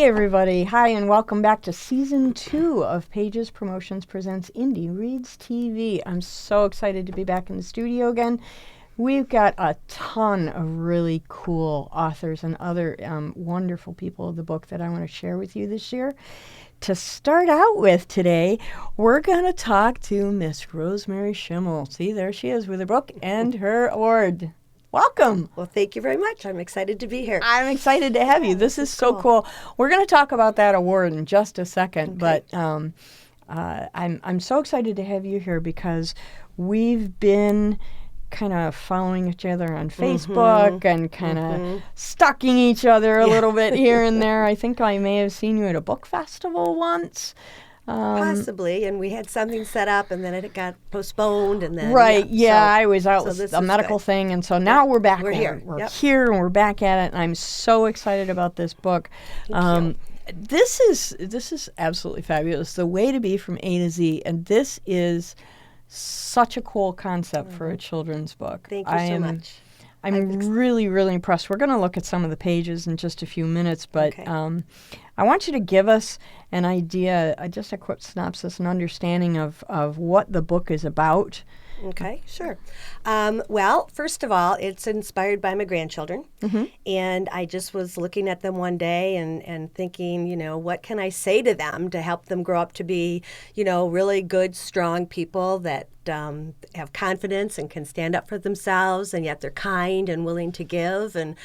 Hey everybody, hi and welcome back to Season 2 of Pages Promotions Presents Indie Reads TV. I'm so excited to be back in the studio again. We've got a ton of really cool authors and other wonderful people of the book that I want to share with you this year. To start out with today, we're going to talk to Miss Rosemary Schimmel. See, there she is with her book and her award. Welcome. Well, thank you very much. I'm excited to be here. I'm excited to have you. This is so cool. We're going to talk about that award in just a second, Okay. but I'm so excited to have you here because we've been kind of following each other on Facebook and kind of stalking each other a little bit here and there. I think I may have seen you at a book festival once. Possibly, and we had something set up, and then it got postponed, and then I was out with a medical thing, and so now we're back. We're here. We're here, and we're back at it, and I'm so excited about this book. Thank you. This is absolutely fabulous. The Way to Be from A to Z, and this is such a cool concept for a children's book. Thank you so much. I'm really, really impressed. We're going to look at some of the pages in just a few minutes, but I want you to give us an idea, just a quick synopsis, an understanding of what the book is about. Okay, sure. Well, first of all, it's inspired by my grandchildren, and I just was looking at them one day and thinking, what can I say to them to help them grow up to be, really good, strong people that have confidence and can stand up for themselves, and yet they're kind and willing to give. And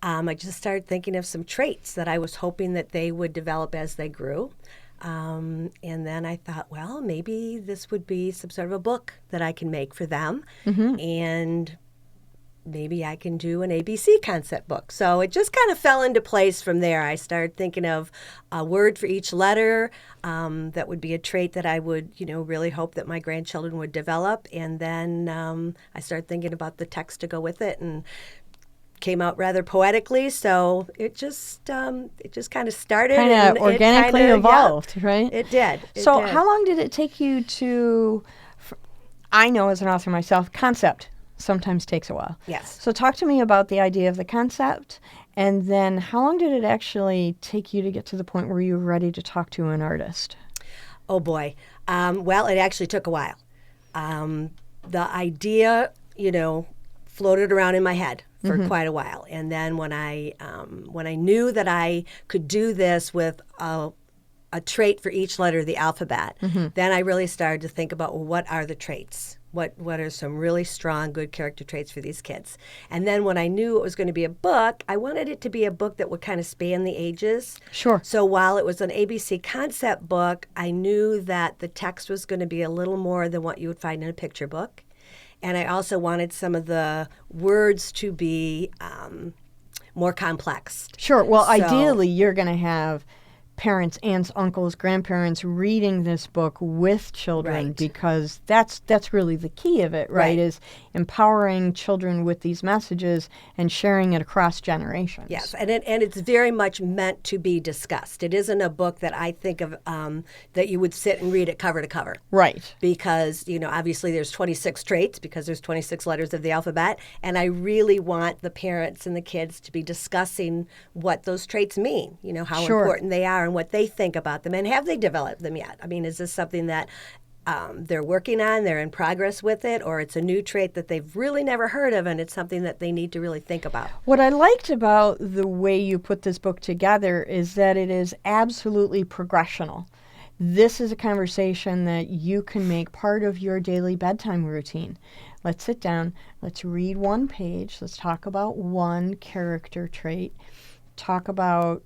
I just started thinking of some traits that I was hoping that they would develop as they grew. And then I thought, well, maybe this would be some sort of a book that I can make for them. And maybe I can do an ABC concept book. So it just kind of fell into place from there. I started thinking of a word for each letter that would be a trait that I would, really hope that my grandchildren would develop. And then I started thinking about the text to go with it, and came out rather poetically, so it just kind of started. Kind of organically evolved, right? It did. How long did it take you to, I know as an author myself, concept sometimes takes a while. Yes. So talk to me about the idea of the concept, and then how long did it actually take you to get to the point where you were ready to talk to an artist? Oh, boy. Well, it actually took a while. The idea, floated around in my head for quite a while. And then when I knew that I could do this with a trait for each letter of the alphabet, then I really started to think about, well, what are the traits? What are some really strong, good character traits for these kids? And then when I knew it was going to be a book, I wanted it to be a book that would kind of span the ages. Sure. So while it was an ABC concept book, I knew that the text was going to be a little more than what you would find in a picture book. And I also wanted some of the words to be more complex. Sure. Well, ideally, you're going to have parents, aunts, uncles, grandparents reading this book with children, because that's really the key of it, right? Is empowering children with these messages and sharing it across generations. Yes, and it's very much meant to be discussed. It isn't a book that I think of that you would sit and read it cover to cover. Right. Because, obviously there's 26 traits because there's 26 letters of the alphabet, and I really want the parents and the kids to be discussing what those traits mean, how important they are and what they think about them, and have they developed them yet? I mean, is this something that they're working on, they're in progress with it, or it's a new trait that they've really never heard of and it's something that they need to really think about? What I liked about the way you put this book together is that it is absolutely progressional. This is a conversation that you can make part of your daily bedtime routine. Let's sit down, let's read one page, let's talk about one character trait, talk about,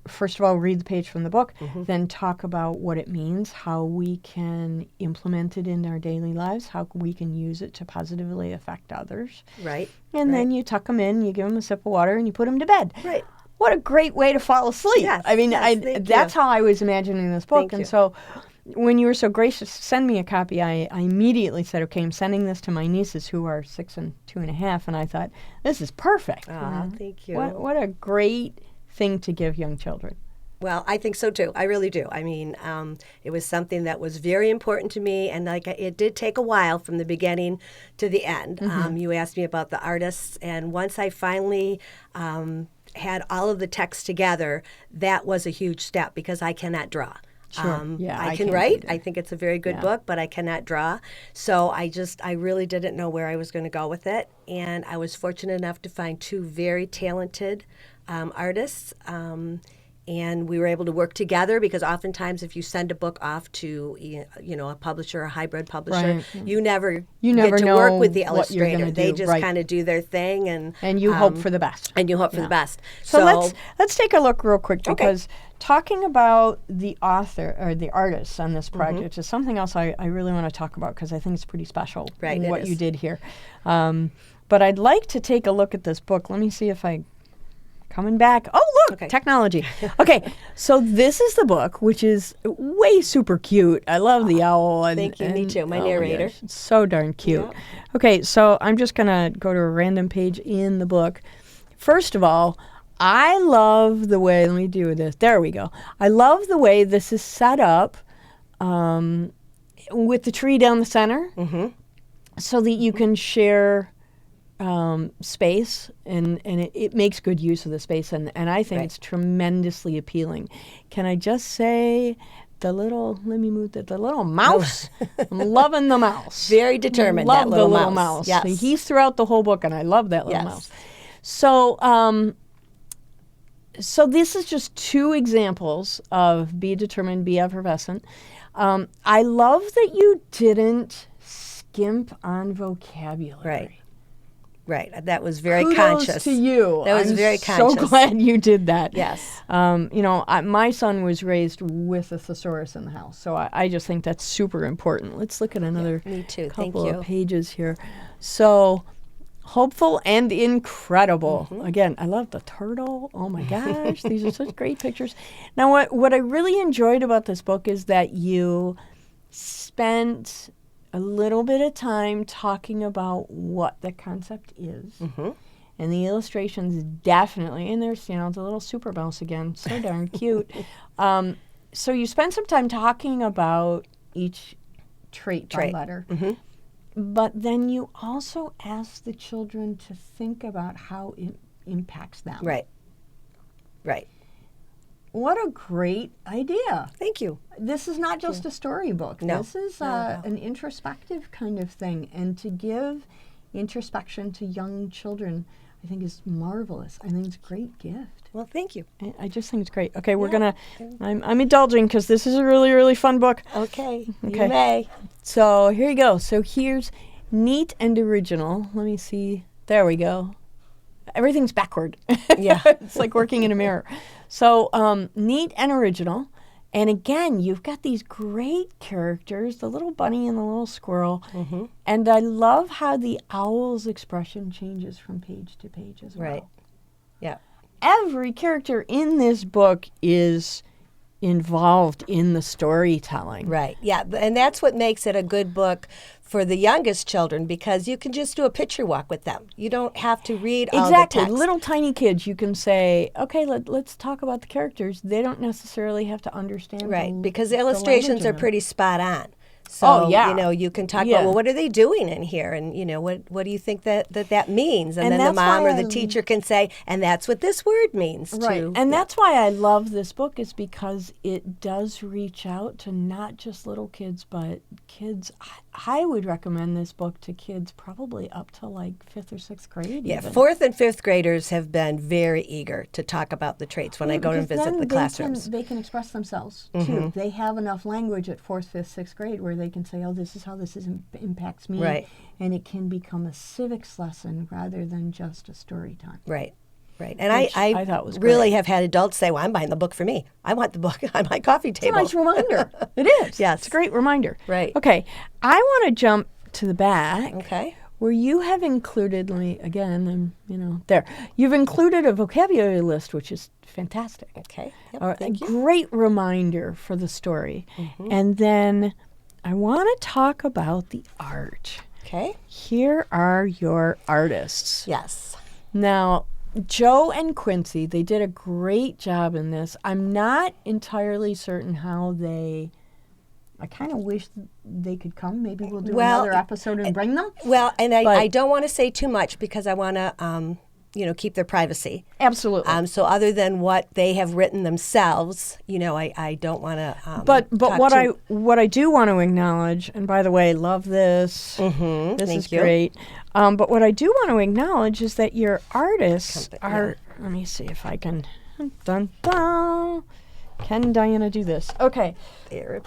first of all, read the page from the book, then talk about what it means, how we can implement it in our daily lives, how we can use it to positively affect others. Right. And then you tuck them in, you give them a sip of water, and you put them to bed. Right. What a great way to fall asleep. Yes, I mean, that's how I was imagining this book. Thank you. So when you were so gracious to send me a copy, I immediately said, okay, I'm sending this to my nieces who are 6 and 2.5, and I thought, this is perfect. Thank you. What a great thing to give young children. Well, I think so too. I really do. I mean, it was something that was very important to me, and like it did take a while from the beginning to the end. You asked me about the artists, and once I finally had all of the text together, that was a huge step because I cannot draw. Sure. Yeah, I I can can't write. either. I think it's a very good book, but I cannot draw. So I really didn't know where I was going to go with it. And I was fortunate enough to find two very talented artists. And we were able to work together because oftentimes if you send a book off to a publisher, a hybrid publisher, Right. you never never get to know work with the what you're illustrator. gonna They do. just Right. kind of do their thing, and you hope for the best. and you hope for the best. So let's take a look real quick, because talking about the author or the artists on this project is something else I really want to talk about, because I think it's pretty special Right, it what is. you did here. But I'd like to take a look at this book. Let me see if I coming back. Oh, look, Okay. technology. Okay, so this is the book, which is way super cute. I love the owl. And, Thank you, me too, my oh narrator. gosh, it's so darn cute. Yeah. Okay, so I'm just going to go to a random page in the book. First of all, I love the way, let me do this. There we go. I love the way this is set up with the tree down the center, so that you can share space, and it makes good use of the space, and I think Right. it's tremendously appealing. Can I just say let me move the little mouse. I'm loving the mouse. Very determined, Love that the little little mouse. mouse. Yes. He's throughout the whole book, and I love that little Yes. mouse. So, so this is just two examples of be determined, be effervescent. I love that you didn't skimp on vocabulary. Right. That was very Kudos conscious. to you. That was I'm very so conscious. glad you did that. Yes. My son was raised with a thesaurus in the house, so I just think that's super important. Let's look at another me too. Thank couple you. of pages here. So, hopeful and incredible. Again, I love the turtle. Oh my gosh, these are such great pictures. Now, what I really enjoyed about this book is that you spent a little bit of time talking about what the concept is. And the illustrations definitely, and there's, the little super mouse again, so darn cute. So you spent some time talking about each trait by letter. But then you also ask the children to think about how it impacts them. Right. What a great idea. Thank you. This is not just a storybook. No. This is an introspective kind of thing. And to give introspection to young children, I think is marvelous. I think it's a great gift. Well, thank you. I just think it's great. Okay, we're going to, I'm indulging because this is a really, really fun book. Okay. Okay. You may. So here you go. So here's neat and original. Let me see. There we go. Everything's backward. Yeah. It's like working in a mirror. So neat and original. And again, you've got these great characters, the little bunny and the little squirrel. And I love how the owl's expression changes from page to page as well. Right. Yeah. Every character in this book is involved in the storytelling. Right. Yeah. And that's what makes it a good book for the youngest children, because you can just do a picture walk with them. You don't have to read all the Exactly. text. Little tiny kids, you can say, okay, let's talk about the characters. They don't necessarily have to understand. Right. Because the the illustrations language are in them. pretty spot on. So, Oh, yeah. you can talk Yeah. about, well, what are they doing in here? And, what do you think that means? And then the that's mom why or the teacher can say, and that's what this word means, Right. too. And that's why I love this book, is because it does reach out to not just little kids, but kids. I would recommend this book to kids probably up to like 5th or 6th grade. Yeah, even. 4th and 5th graders have been very eager to talk about the traits when I go and Because visit then the classrooms. They can express themselves too. They have enough language at 4th, 5th, 6th grade where they can say, "Oh, this is how this impacts me," Right. And it can become a civics lesson rather than just a story time. Right. And Which I I thought was really great. have had adults say, well, I'm buying the book for me. I want the book on my coffee It's a table. nice reminder. It is. Yes. It's a great reminder. Right. Okay. I want to jump to the back. Okay. Where you have included, there. You've included a vocabulary list, which is fantastic. Okay. Yep, A thank you. great reminder for the story. And then I want to talk about the art. Okay. Here are your artists. Yes. Now, Joe and Quincy, they did a great job in this. I'm not entirely certain how they. I kind of wish they could come. Maybe we'll do another episode and bring them. Well, and I don't want to say too much because I want to, keep their privacy. Absolutely. So other than what they have written themselves, I don't want to. But what I do want to acknowledge, and by the way, love this. Mm-hmm, this is you. great. But what I do want to acknowledge is that your artists are. Let me see if I can. Dun dun. Can Diana do this? Okay.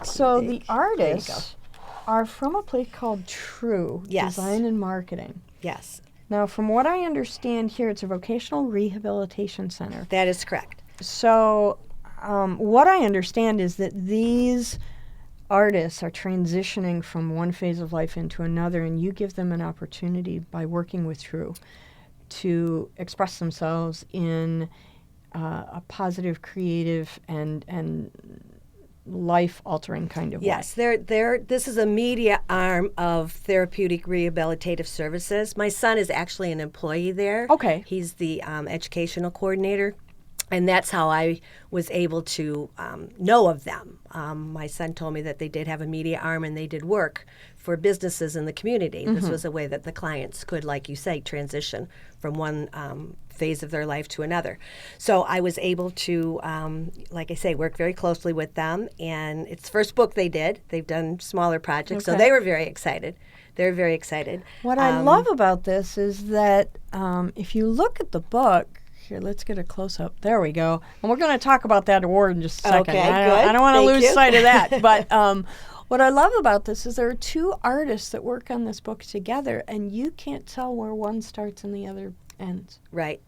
So the artists are from a place called True Design and Marketing. Yes. Now, from what I understand here, it's a vocational rehabilitation center. That is correct. So what I understand is that these artists are transitioning from one phase of life into another, and you give them an opportunity by working with True to express themselves in a positive, creative, and life-altering kind of way. Yes, this is a media arm of Therapeutic Rehabilitative Services. My son is actually an employee there. Okay. He's the educational coordinator, and that's how I was able to know of them. My son told me that they did have a media arm and they did work for businesses in the community. Mm-hmm. This was a way that the clients could, like you say, transition from one phase of their life to another. So I was able to, like I say, work very closely with them. And it's the first book they did. They've done smaller projects. So they were very excited. They're very excited. What I love about this is that if you look at the book, here, let's get a close-up. There we go. And we're going to talk about that award in just a second. Okay, I don't want to lose sight of that. But what I love about this is there are two artists that work on this book together, and you can't tell where one starts and the other ends. Right.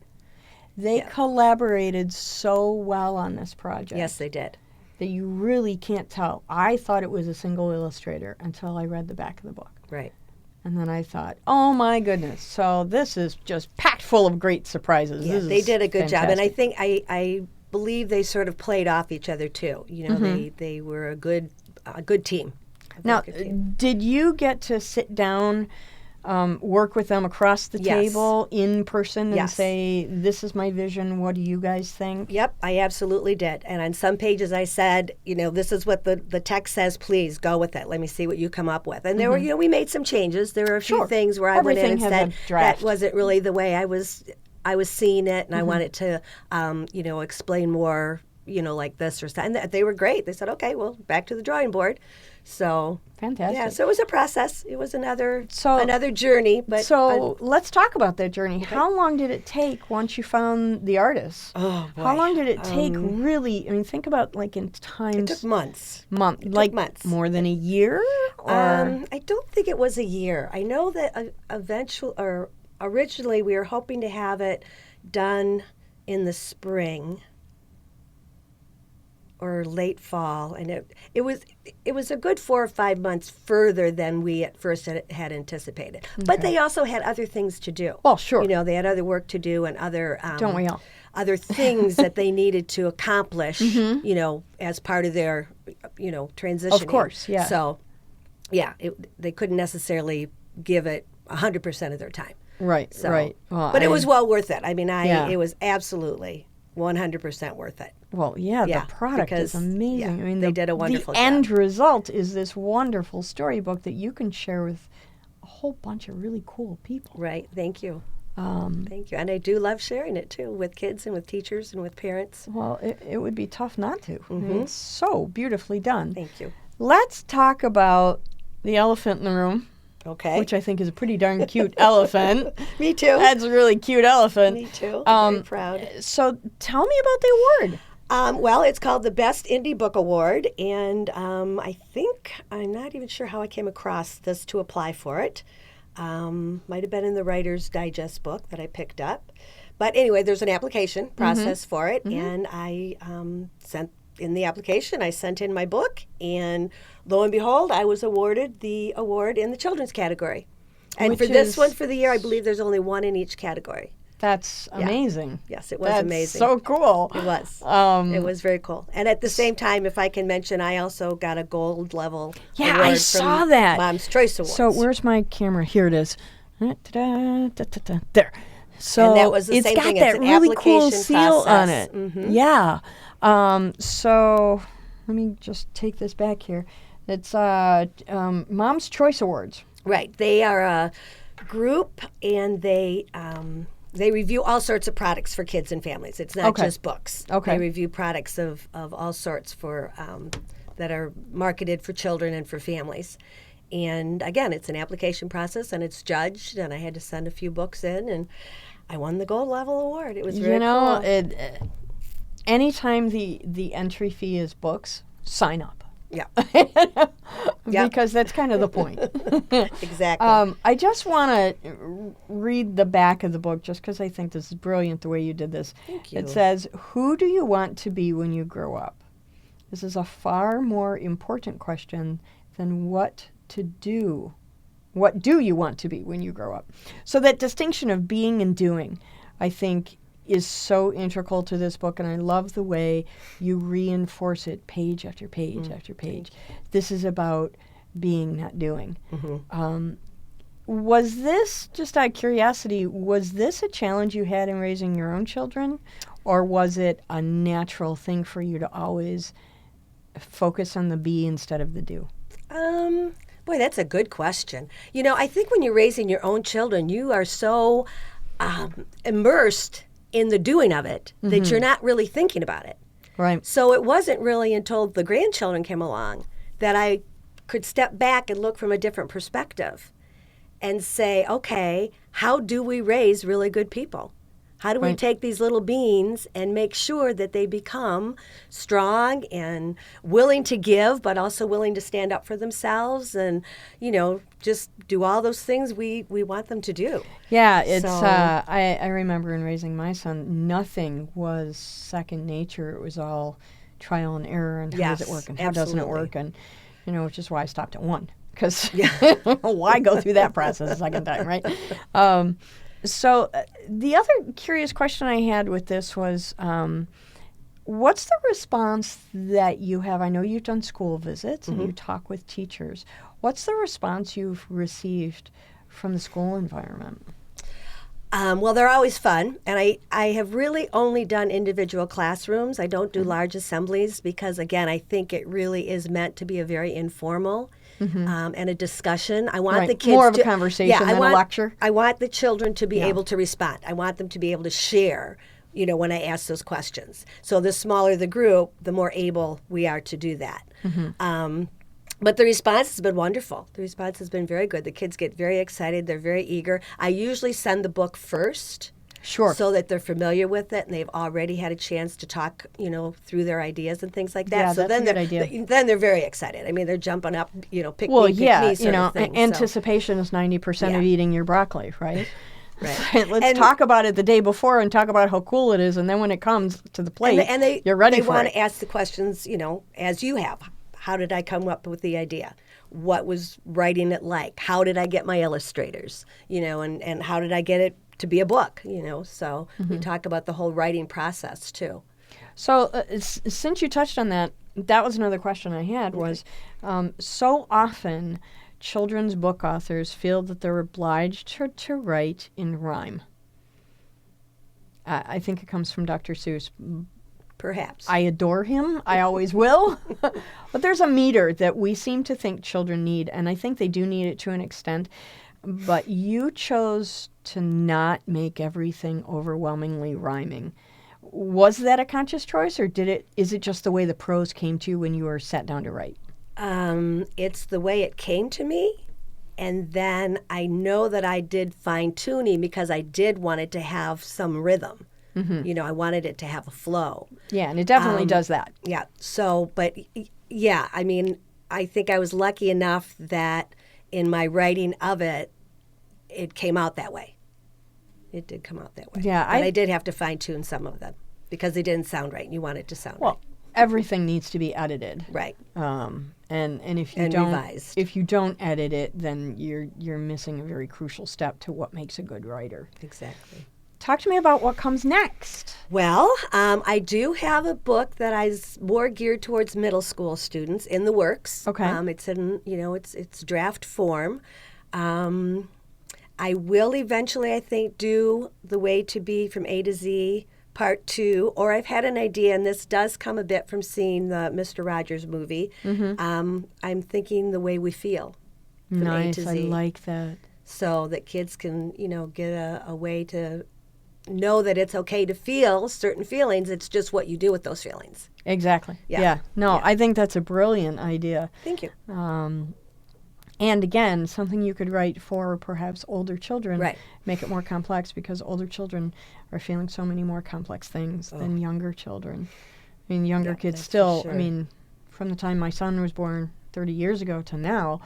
They collaborated so well on this project. Yes, they did. That you really can't tell. I thought it was a single illustrator until I read the back of the book. Right. And then I thought, oh my goodness. So this is just packed full of great surprises. Yeah, they did a good job. And I think, I believe they sort of played off each other too. They were a good team. Now, did you get to sit down, work with them across the table in person and say, this is my vision, what do you guys think? Yep, I absolutely did. And on some pages I said, this is what the text says, please go with it. Let me see what you come up with. And there were, we made some changes. There were a few things where I went in and said, that wasn't really the way I was seeing it, and I wanted to, explain more, like this or something. And they were great. They said, okay, well, back to the drawing board. So fantastic. Yeah, so it was a process. It was another journey. But let's talk about that journey. Okay. How long did it take once you found the artists? Oh, boy. How long did it take really? I mean, think about like in times. It took months. Months. More than a year? Or? I don't think it was a year. I know that originally we were hoping to have it done in the spring or late fall, and it was a good 4 or 5 months further than we at first had anticipated. Okay. But they also had other things to do. Well, sure. They had other work to do and other don't we all? Other things that they needed to accomplish, as part of their, transitioning. Of course, yeah. So, yeah, they couldn't necessarily give it 100% of their time. Right. So, right. Well, but it was well worth it. I mean, it was absolutely 100% worth it. Well, the product is amazing. Yeah, I mean, they did a wonderful job. The end result is this wonderful storybook that you can share with a whole bunch of really cool people. Right. Thank you. Thank you. And I do love sharing it, too, with kids and with teachers and with parents. Well, it would be tough not to. Mm-hmm. I mean, it's so beautifully done. Thank you. Let's talk about the elephant in the room. Okay. Which I think is a pretty darn cute elephant. Me too. That's a really cute elephant. Me too. I'm very proud. So tell me about the award. Well, it's called the Best Indie Book Award, and I think, I'm not even sure how I came across this to apply for it. Might have been in the Writer's Digest book that I picked up. But anyway, there's an application process for it, and I sent in the application, I sent in my book, and lo and behold, I was awarded the award in the children's category. And for this one for the year, I believe there's only one in each category. That's amazing. Yes, it was amazing. So cool. It was. It was very cool. And at the same time, if I can mention, I also got a gold level award I saw that. Mom's Choice Awards. So where's my camera? Here it is. There. So and that was the it's same got thing. that It's an really cool application seal on process. it. Yeah. So let me just take this back here. It's Mom's Choice Awards. Right. They are a group, and they review all sorts of products for kids and families. It's not Okay. just books. Okay. They review products of all sorts for that are marketed for children and for families. And again, it's an application process, and it's judged. And I had to send a few books in, and I won the gold level award. It was very cool. Anytime the entry fee is books, sign up. Yeah. Because that's kind of the point. Exactly. I just want to read the back of the book just because I think this is brilliant the way you did this. Thank you. It says, "Who do you want to be when you grow up?" This is a far more important question than what to do. What do you want to be when you grow up? So that distinction of being and doing, I think, is so integral to this book, and I love the way you reinforce it page after page after page. This is about being, not doing. Was this, just out of curiosity, was this a challenge you had in raising your own children, or was it a natural thing for you to always focus on the be instead of the do? Boy, that's a good question. You know, I think when you're raising your own children, you are so immersed in the doing of it that you're not really thinking about it. Right. So it wasn't really until the grandchildren came along that I could step back and look from a different perspective and say, okay, how do we raise really good people? How do we take these little beings and make sure that they become strong and willing to give, but also willing to stand up for themselves and, you know, just do all those things we want them to do? Yeah, it's. So- I remember in raising my son, nothing was second nature. It was all trial and error, and how does it Yes, work, and how doesn't it absolutely. work, and which is why I stopped at one, because why go through that process a second time, right? So the other curious question I had with this was, what's the response that you have? I know you've done school visits and you talk with teachers. What's the response you've received from the school environment? Well, they're always fun, and I have really only done individual classrooms. I don't do large assemblies because, again, I think it really is meant to be a very informal and a discussion. I want Right. the kids More of a to, conversation than a lecture. I want the children to be able to respond. I want them to be able to share, you know, when I ask those questions. So the smaller the group, the more able we are to do that. But the response has been wonderful. The response has been very good. The kids get very excited. They're very eager. I usually send the book first. Sure. So that they're familiar with it and they've already had a chance to talk, you know, through their ideas and things like that. Yeah, so that's then a good idea. then they're very excited. I mean, they're jumping up, you know, pick Well, me, pick yeah, me sort of thing. So- anticipation is 90% of Yeah. eating your broccoli, right? Right. Let's And- talk about it the day before and talk about how cool it is, and then when it comes to the plate, you're ready they for want it. to ask the questions, you know, as you have. How did I come up with the idea? What was writing it like? How did I get my illustrators? You know, and how did I get it to be a book? You know, so we talk about the whole writing process too. So, since you touched on that, that was another question I had was, so often children's book authors feel that they're obliged to write in rhyme. I think it comes from Dr. Seuss. Perhaps. I adore him. I always will. But there's a meter that we seem to think children need, and I think they do need it to an extent. But you chose to not make everything overwhelmingly rhyming. Was that a conscious choice, or is it just the way the prose came to you when you were sat down to write? It's the way it came to me. And then I know that I did fine tuning because I did want it to have some rhythm. You know, I wanted it to have a flow. Yeah, and it definitely does that. Yeah. So, but yeah, I mean, I think I was lucky enough that in my writing of it, it came out that way. It did come out that way. Yeah, But I did have to fine tune some of them because they didn't sound right and you want it to sound Well, everything needs to be edited. right. And if you And don't revised. if you don't edit it, then you're missing a very crucial step to what makes a good writer. Exactly. Talk to me about what comes next. Well, I do have a book that is more geared towards middle school students in the works. Okay. It's in, you know, it's draft form. I will eventually, I think, do The Way to Be from A to Z Part 2, or I've had an idea, and this does come a bit from seeing the Mr. Rogers movie. I'm thinking The Way We Feel from A to Nice. I Z. like that. So that kids can, get a way to know that it's okay to feel certain feelings. It's just what you do with those feelings. Exactly. Yeah. Yeah. No, Yeah. I think that's a brilliant idea. Thank you. And again, something you could write for perhaps older children. Right. Make it more complex because older children are feeling so many more complex things than younger children. I mean, younger kids that's for still, sure. I mean, from the time my son was born 30 years ago to now,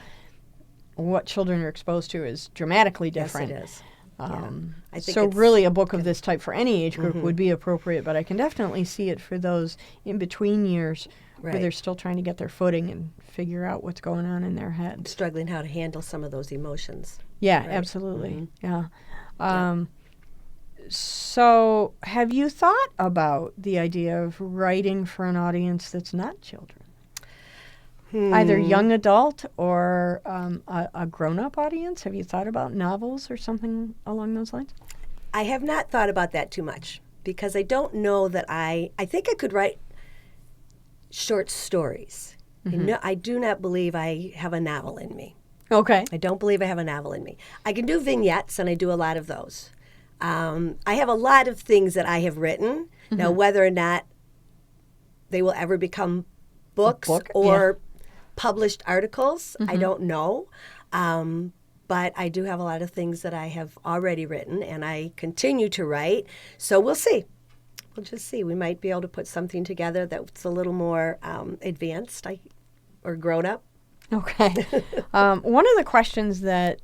what children are exposed to is dramatically different. Yes, it is. I think So it's really a book of this type for any age group would be appropriate, but I can definitely see it for those in between years where Right. they're still trying to get their footing and figure out what's going on in their head. struggling how to handle some of those emotions. Yeah, Right. absolutely. Yeah. So have you thought about the idea of writing for an audience that's not children? Either young adult or a grown-up audience? Have you thought about novels or something along those lines? I have not thought about that too much because I don't know that I think I could write short stories. I do not believe I have a novel in me. Okay. I don't believe I have a novel in me. I can do vignettes, and I do a lot of those. I have a lot of things that I have written. Now, whether or not they will ever become books or published articles, I don't know. But I do have a lot of things that I have already written, and I continue to write. So we'll see. We'll just see. We might be able to put something together that's a little more advanced or grown up. Okay. One of the questions that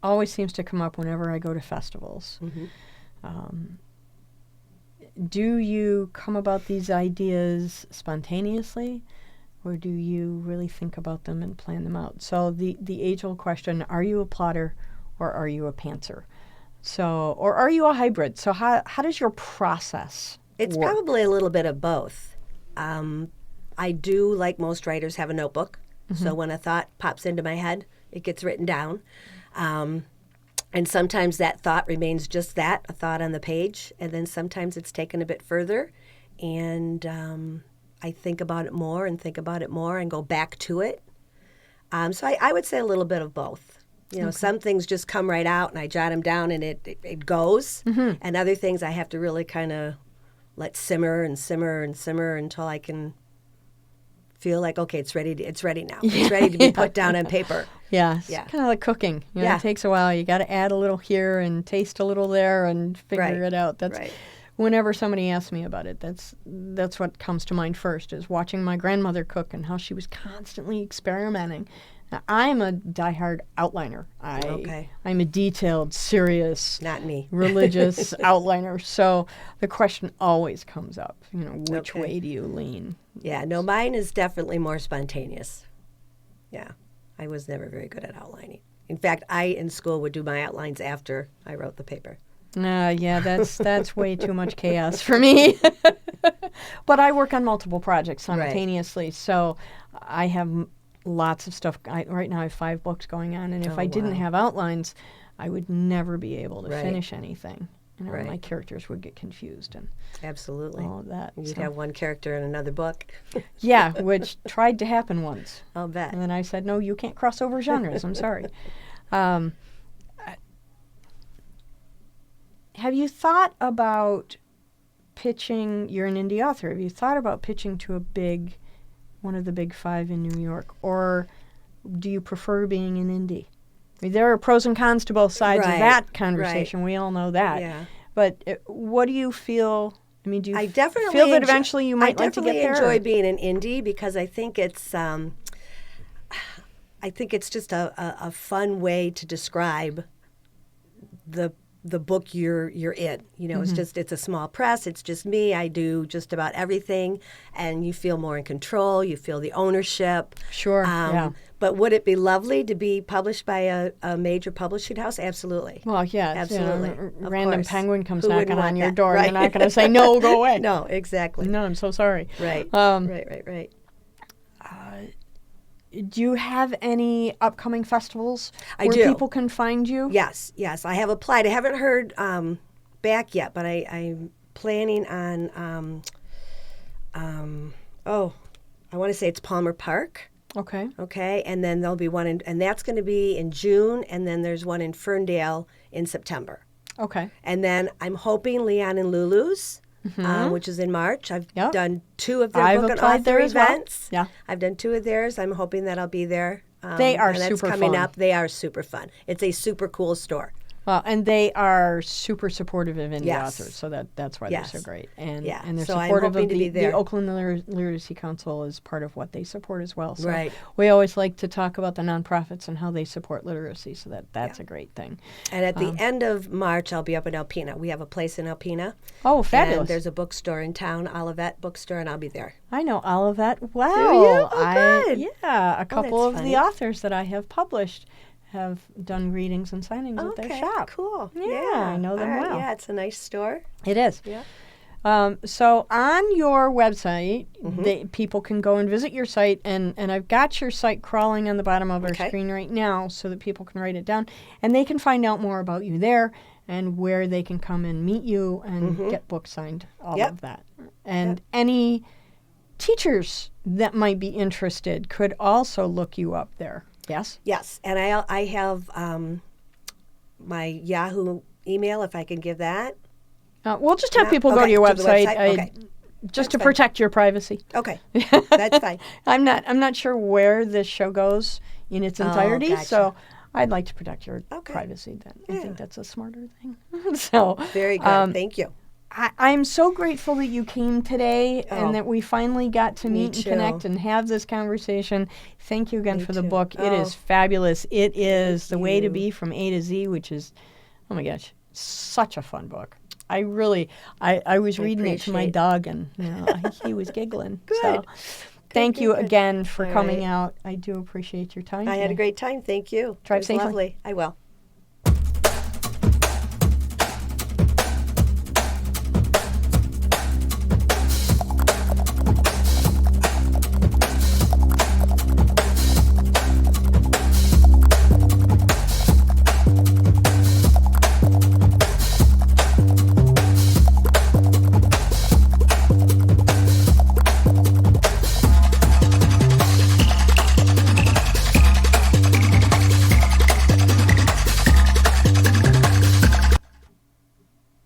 always seems to come up whenever I go to festivals, do you come about these ideas spontaneously, or do you really think about them and plan them out? So the age-old question, are you a plotter or are you a pantser? So, or are you a hybrid? So how does your process It's work? probably a little bit of both. I do, like most writers, have a notebook. So when a thought pops into my head, it gets written down. And sometimes that thought remains just that, a thought on the page. And then sometimes it's taken a bit further. And I think about it more and think about it more and go back to it. So I would say a little bit of both. Some things just come right out and I jot them down and it goes. And other things I have to really kind of let simmer and simmer and simmer until I can feel like, okay, it's ready now. It's ready to be put down on paper. Yeah, it's Yeah. kind of like cooking. Yeah. It takes a while. You got to add a little here and taste a little there and figure Right. it out. That's Right. whenever somebody asks me about it, that's what comes to mind first is watching my grandmother cook and how she was constantly experimenting. Now, I'm a diehard outliner. Okay. I'm a detailed, serious, Not me. religious outliner. So the question always comes up, which Okay. way do you lean? Yeah, no, mine is definitely more spontaneous. Yeah, I was never very good at outlining. In fact, I in school would do my outlines after I wrote the paper. Yeah, that's way too much chaos for me. But I work on multiple projects simultaneously, so I have lots of stuff. Right now I have 5 books going on, and if I didn't wow. have outlines, I would never be able to Right. finish anything. Right. My characters would get confused and Absolutely. all of that. You'd So- have one character in another book. yeah, which tried to happen once. I'll bet. And then I said, no, you can't cross over genres. I'm sorry. Have you thought about pitching? You're an indie author. Have you thought about pitching to one of the big 5 in New York? Or do you prefer being an indie? I mean, there are pros and cons to both sides of Right, that conversation. We all know that. Yeah. But what do you feel? I mean, do you I definitely feel that enjoy- eventually you might like to get there? I definitely enjoy being an indie because I think it's just a fun way to describe the book you're in. It's a small press. It's just me. I do just about everything, and you feel more in control. You feel the ownership. Sure. Yeah. But would it be lovely to be published by a major publishing house? Absolutely. Well, yeah, Absolutely. A Of random course. penguin comes Who wouldn't knocking on want your that? door. Right. You're not going to say, no, go away. No, exactly. No, I'm so sorry. Right. Um, right. do you have any upcoming festivals I where do. people can find you? Yes, I have applied. I haven't heard back yet, but I'm planning on, I want to say it's Palmer Park. Okay. Okay, and then there'll be one and that's going to be in June, and then there's one in Ferndale in September. Okay. And then I'm hoping Leon and Lulu's, which is in March. I've Yep. done 2 of their I've book and applied there author as well. events. Yeah. I've done 2 of theirs. I'm hoping that I'll be there. They are and that's super coming fun. up. They are super fun. It's a super cool store. Well, and they are super supportive of indie Yes. authors, so that's why Yes. they're so great. And Yeah. and they're So I'm supportive hoping of to be the there. Oakland Literacy Council is part of what they support as well. So Right. we always like to talk about the nonprofits and how they support literacy, so that's a great thing. And at the end of March, I'll be up in Alpena. We have a place in Alpena. Oh, fabulous. And there's a bookstore in town, Olivet Bookstore, and I'll be there. I know Olivet well. Do you? Oh, good. Yeah, a couple that's of funny. the authors that I have published have done readings and signings at their shop. Cool. Yeah, I know them All right, well. Yeah, it's a nice store. It is. Yeah. So on your website, people can go and visit your site, and I've got your site crawling on the bottom of our Okay. screen right now so that people can write it down, and they can find out more about you there and where they can come and meet you and get books signed, all Yep. of that. And any teachers that might be interested could also look you up there. Yes? Yes, and I have my Yahoo email, if I can give that. We'll just have Yeah, people go okay, to your to the website. website, okay. Just to That's fine. protect your privacy. Okay, that's fine. I'm not sure where this show goes in its entirety, gotcha. so I'd like to protect your Okay. privacy. Then I Yeah. think that's a smarter thing. So Very good. Thank you. I'm so grateful that you came today Oh. and that we finally got to Me meet and too. connect and have this conversation. Thank you again Me for the too. book. It Oh. is fabulous. It is The Way to you. Be from A to Z, which is, oh my gosh, such a fun book. I really, I was reading it to my appreciate- dog, and he was giggling. Good. So thank you good. again for All coming right. out. I do appreciate your time. I had a today. great time. Thank you. Drive It was safely. lovely. I will.